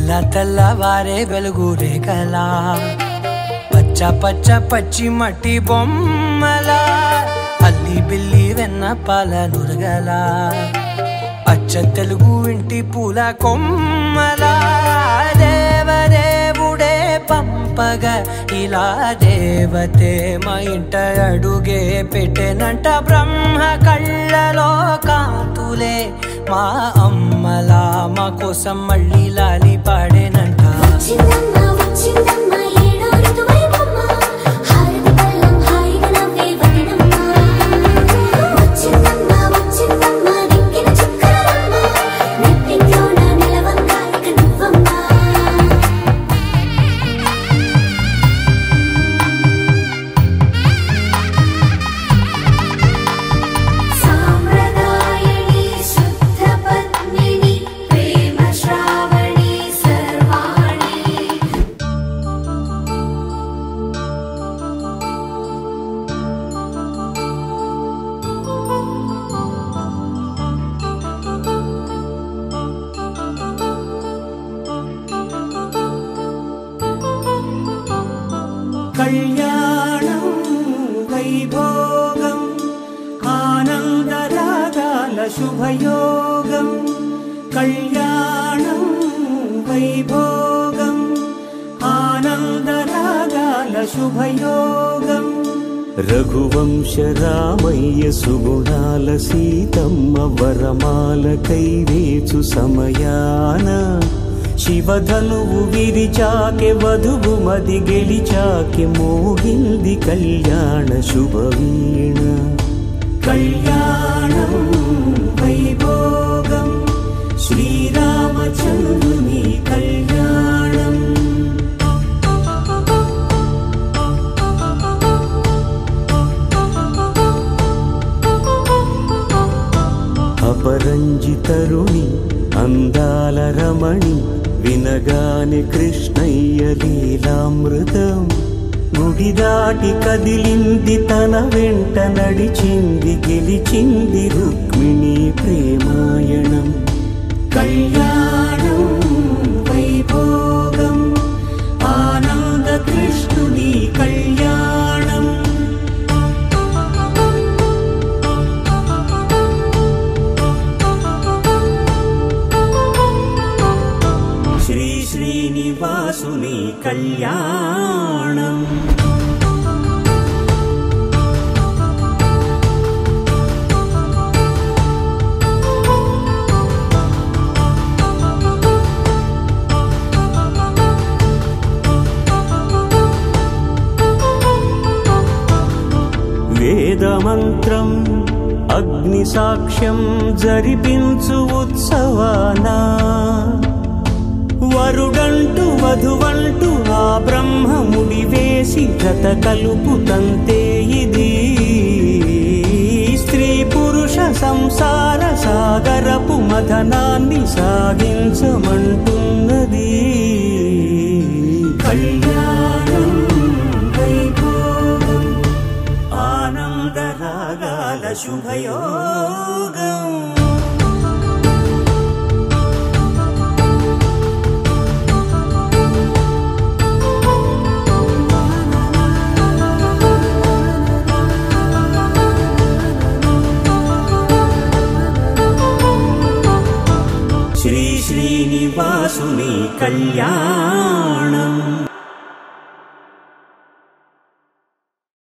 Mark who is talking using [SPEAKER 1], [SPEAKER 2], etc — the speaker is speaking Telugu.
[SPEAKER 1] తెల్ల తెల్లవారే వెలుగు రేఖలా పచ్చ పచ్చ పచ్చి మట్టి బొమ్మలా అల్లి బిల్లి వెన్న పాల నురగలా అచ్చ తెలుగు ఇంటి పూల కొమ్మలా దేవదేవుడే పంపగా ఇలా దేవతే మా ఇంట అడుగే పెట్టెనంట బ్రహ్మ కళ్ళలో కాంతులే మా అమ్మలా మా కోసం మళ్ళీ లాలి పాడేనంట
[SPEAKER 2] కళ్యాణం వైభోగం ఆనందరాగాల శుభయోగం కళ్యాణం వైభోగం ఆనందరాగాల శుభయోగం రఘువంశ రామయ్య సుగుణాల సీతమ్మ వరమాల కైవేచు సమయాన శివధనువు విరిచాకె వధువు మది గెలిచాకె మోగింది కళ్యాణ శుభవీణ కళ్యాణం వైభోగం శ్రీరామచంద్రుని కళ్యాణం అపరంజి తరుణి అందాల రమణి వినగానే కృష్ణయ్య లీలామృతం గుడి దాటి కదిలింది తన వెంట నడిచింది గెలిచింది రుక్మిణి ప్రేమాయణం కళ్యాణం వైభోగం ఆనంద కృష్ణుని కళ్యాణం శ్రీనివాసుని కళ్యాణం వేదమంత్రం అగ్ని సాక్ష్యం జరిపించు ఉత్సవానా వరుడంటూ వధువంటూ ఆ బ్రహ్మముడి వేసి జత కలుపుతంతే ఇది స్త్రీ పురుష సంసార సాగరపు మథనాన్ని సాగించమంటున్నది కళ్యాణం వైభోగం ఆనందరాగాల శుభయోగం శ్రీనివాసుని కళ్యాణం